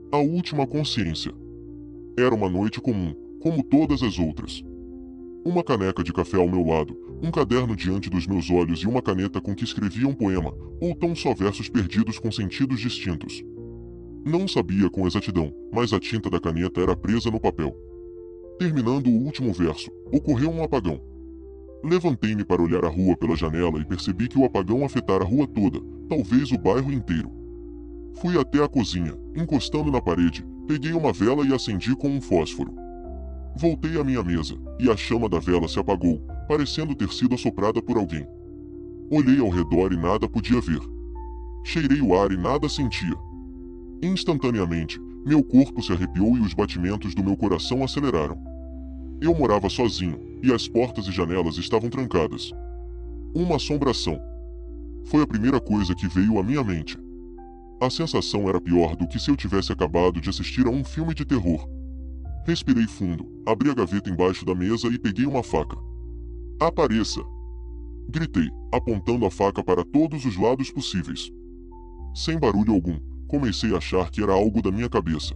A última consciência. Era uma noite comum, como todas as outras. Uma caneca de café ao meu lado, um caderno diante dos meus olhos e uma caneta com que escrevia um poema, ou tão só versos perdidos com sentidos distintos. Não sabia com exatidão, mas a tinta da caneta era presa no papel. Terminando o último verso, ocorreu um apagão. Levantei-me para olhar a rua pela janela e percebi que o apagão afetara a rua toda, talvez o bairro inteiro. Fui até a cozinha, encostando na parede, peguei uma vela e acendi com um fósforo. Voltei à minha mesa, e a chama da vela se apagou, parecendo ter sido assoprada por alguém. Olhei ao redor e nada podia ver. Cheirei o ar e nada sentia. Instantaneamente, meu corpo se arrepiou e os batimentos do meu coração aceleraram. Eu morava sozinho, e as portas e janelas estavam trancadas. Uma assombração. Foi a primeira coisa que veio à minha mente. A sensação era pior do que se eu tivesse acabado de assistir a um filme de terror. Respirei fundo, abri a gaveta embaixo da mesa e peguei uma faca. Apareça! Gritei, apontando a faca para todos os lados possíveis. Sem barulho algum, comecei a achar que era algo da minha cabeça.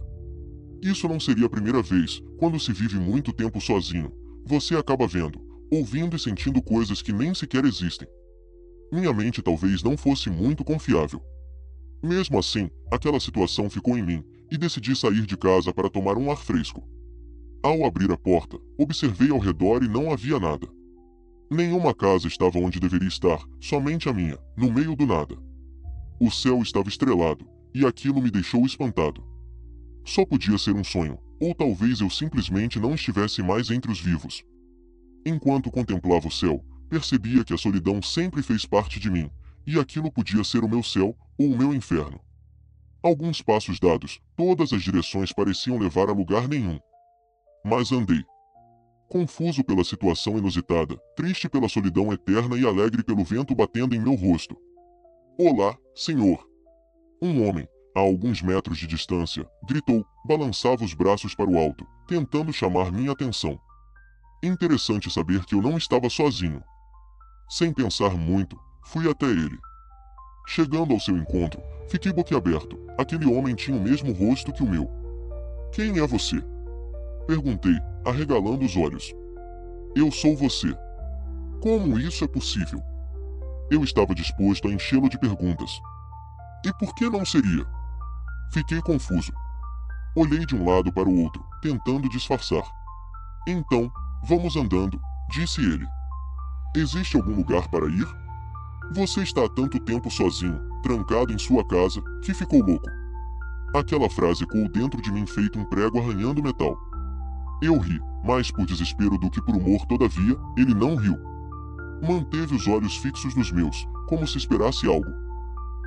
Isso não seria a primeira vez, quando se vive muito tempo sozinho. Você acaba vendo, ouvindo e sentindo coisas que nem sequer existem. Minha mente talvez não fosse muito confiável. Mesmo assim, aquela situação ficou em mim, e decidi sair de casa para tomar um ar fresco. Ao abrir a porta, observei ao redor e não havia nada. Nenhuma casa estava onde deveria estar, somente a minha, no meio do nada. O céu estava estrelado, e aquilo me deixou espantado. Só podia ser um sonho, ou talvez eu simplesmente não estivesse mais entre os vivos. Enquanto contemplava o céu, percebia que a solidão sempre fez parte de mim, e aquilo podia ser o meu céu ou o meu inferno. Alguns passos dados, todas as direções pareciam levar a lugar nenhum. Mas andei. Confuso pela situação inusitada, triste pela solidão eterna e alegre pelo vento batendo em meu rosto. Olá, senhor! Um homem, a alguns metros de distância, gritou, balançava os braços para o alto, tentando chamar minha atenção. Interessante saber que eu não estava sozinho. Sem pensar muito, fui até ele. Chegando ao seu encontro, fiquei boquiaberto. Aquele homem tinha o mesmo rosto que o meu. Quem é você? Perguntei, arregalando os olhos. Eu sou você. Como isso é possível? Eu estava disposto a enchê-lo de perguntas. E por que não seria? Fiquei confuso. Olhei de um lado para o outro, tentando disfarçar. Então, vamos andando, disse ele. Existe algum lugar para ir? Você está há tanto tempo sozinho, trancado em sua casa, que ficou louco. Aquela frase ecoou dentro de mim feito um prego arranhando metal. Eu ri, mais por desespero do que por humor, todavia, ele não riu. Manteve os olhos fixos nos meus, como se esperasse algo.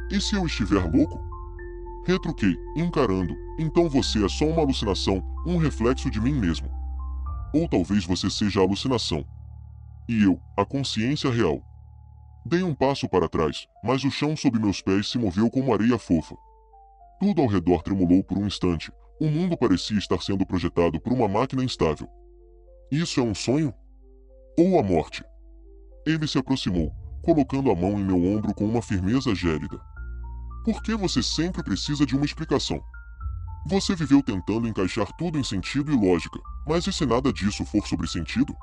E se eu estiver louco? Retruquei, encarando. Então você é só uma alucinação, um reflexo de mim mesmo. Ou talvez você seja a alucinação. E eu, a consciência real. Dei um passo para trás, mas o chão sob meus pés se moveu como areia fofa. Tudo ao redor tremulou por um instante. O mundo parecia estar sendo projetado por uma máquina instável. Isso é um sonho? Ou a morte? Ele se aproximou, colocando a mão em meu ombro com uma firmeza gélida. Por que você sempre precisa de uma explicação? Você viveu tentando encaixar tudo em sentido e lógica, mas e se nada disso for sobre sentido?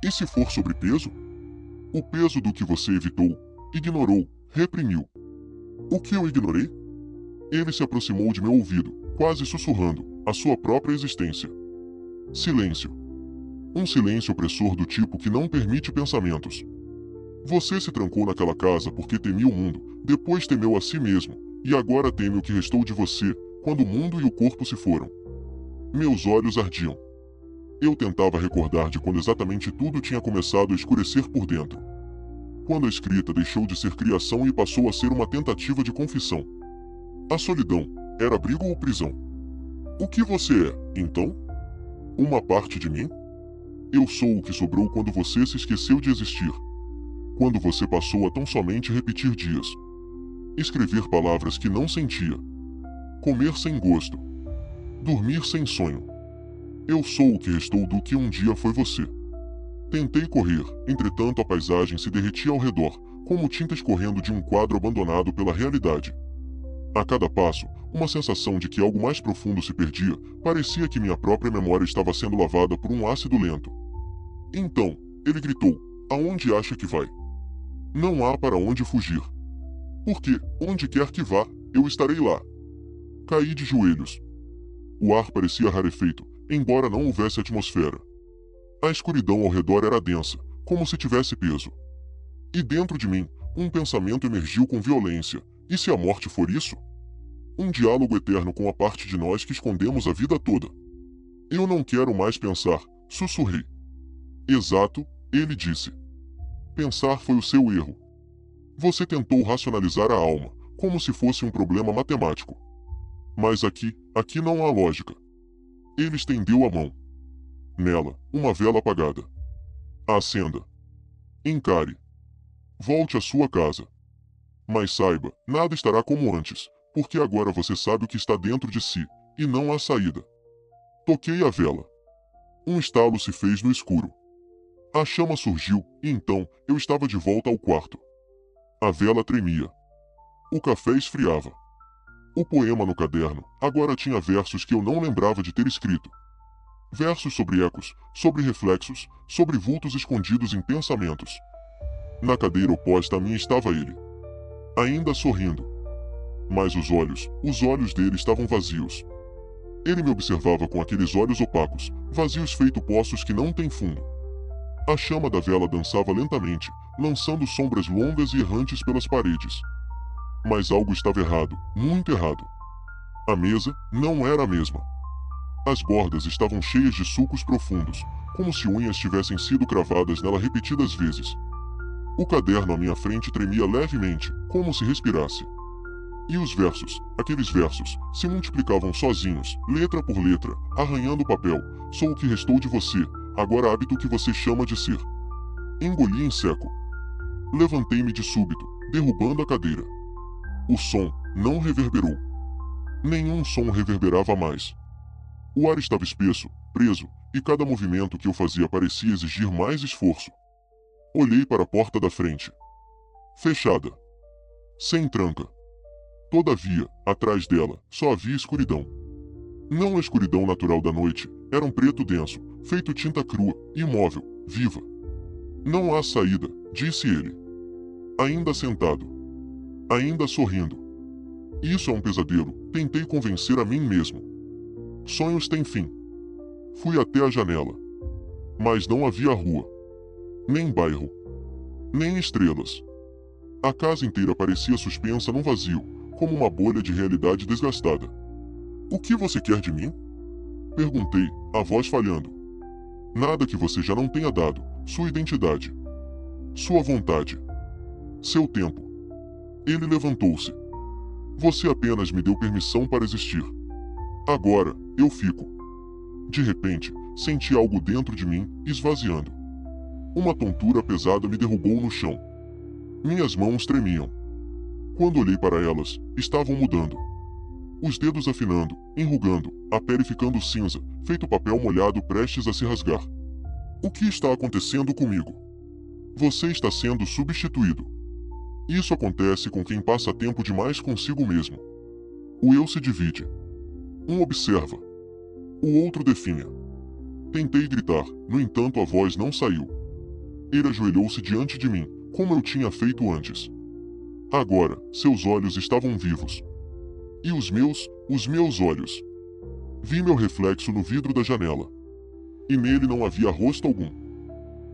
E se for sobre peso? O peso do que você evitou, ignorou, reprimiu. O que eu ignorei? Ele se aproximou de meu ouvido, quase sussurrando, a sua própria existência. Silêncio. Um silêncio opressor do tipo que não permite pensamentos. Você se trancou naquela casa porque temia o mundo, depois temeu a si mesmo, e agora teme o que restou de você, quando o mundo e o corpo se foram. Meus olhos ardiam. Eu tentava recordar de quando exatamente tudo tinha começado a escurecer por dentro. Quando a escrita deixou de ser criação e passou a ser uma tentativa de confissão. A solidão era abrigo ou prisão? O que você é, então? Uma parte de mim? Eu sou o que sobrou quando você se esqueceu de existir. Quando você passou a tão somente repetir dias. Escrever palavras que não sentia. Comer sem gosto. Dormir sem sonho. Eu sou o que restou do que um dia foi você. Tentei correr, entretanto a paisagem se derretia ao redor, como tinta escorrendo de um quadro abandonado pela realidade. A cada passo, uma sensação de que algo mais profundo se perdia, parecia que minha própria memória estava sendo lavada por um ácido lento. Então, ele gritou: aonde acha que vai? Não há para onde fugir. Porque, onde quer que vá, eu estarei lá. Caí de joelhos. O ar parecia rarefeito, embora não houvesse atmosfera. A escuridão ao redor era densa, como se tivesse peso. E dentro de mim, um pensamento emergiu com violência: e se a morte for isso? Um diálogo eterno com a parte de nós que escondemos a vida toda. Eu não quero mais pensar, sussurrei. Exato, ele disse. Pensar foi o seu erro. Você tentou racionalizar a alma, como se fosse um problema matemático. Mas aqui não há lógica. Ele estendeu a mão. Nela, uma vela apagada. Acenda. Encare. Volte à sua casa. Mas saiba, nada estará como antes, porque agora você sabe o que está dentro de si, e não há saída. Toquei a vela. Um estalo se fez no escuro. A chama surgiu, e então eu estava de volta ao quarto. A vela tremia. O café esfriava. O poema no caderno agora tinha versos que eu não lembrava de ter escrito. Versos sobre ecos, sobre reflexos, sobre vultos escondidos em pensamentos. Na cadeira oposta a mim estava ele. Ainda sorrindo. Mas os olhos dele estavam vazios. Ele me observava com aqueles olhos opacos, vazios feito poços que não têm fundo. A chama da vela dançava lentamente, lançando sombras longas e errantes pelas paredes. Mas algo estava errado, muito errado. A mesa não era a mesma. As bordas estavam cheias de sulcos profundos, como se unhas tivessem sido cravadas nela repetidas vezes. O caderno à minha frente tremia levemente, como se respirasse. E os versos, aqueles versos, se multiplicavam sozinhos, letra por letra, arranhando o papel. Sou o que restou de você, agora hábito que você chama de ser. Engoli em seco. Levantei-me de súbito, derrubando a cadeira. O som não reverberou. Nenhum som reverberava mais. O ar estava espesso, preso, e cada movimento que eu fazia parecia exigir mais esforço. Olhei para a porta da frente. Fechada. Sem tranca. Todavia, atrás dela, só havia escuridão. Não a escuridão natural da noite, era um preto denso, feito tinta crua, imóvel, viva. Não há saída, disse ele. Ainda sentado. Ainda sorrindo. Isso é um pesadelo, tentei convencer a mim mesmo. Sonhos têm fim. Fui até a janela. Mas não havia rua. Nem bairro. Nem estrelas. A casa inteira parecia suspensa num vazio, como uma bolha de realidade desgastada. O que você quer de mim? Perguntei, a voz falhando. Nada que você já não tenha dado, sua identidade. Sua vontade. Seu tempo. Ele levantou-se. Você apenas me deu permissão para existir. Agora, eu fico. De repente, senti algo dentro de mim, esvaziando. Uma tontura pesada me derrubou no chão. Minhas mãos tremiam. Quando olhei para elas, estavam mudando. Os dedos afinando, enrugando, a pele ficando cinza, feito papel molhado prestes a se rasgar. O que está acontecendo comigo? Você está sendo substituído. Isso acontece com quem passa tempo demais consigo mesmo. O eu se divide. Um observa. O outro definha. Tentei gritar, no entanto a voz não saiu. Ele ajoelhou-se diante de mim, como eu tinha feito antes. Agora, seus olhos estavam vivos. E os meus olhos. Vi meu reflexo no vidro da janela. E nele não havia rosto algum.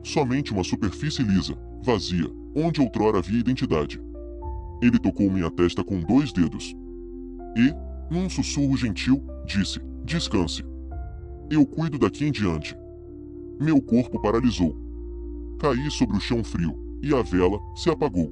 Somente uma superfície lisa, vazia, onde outrora havia identidade. Ele tocou minha testa com 2 dedos. E, num sussurro gentil, disse: descanse. Eu cuido daqui em diante. Meu corpo paralisou. Caí sobre o chão frio, e a vela se apagou.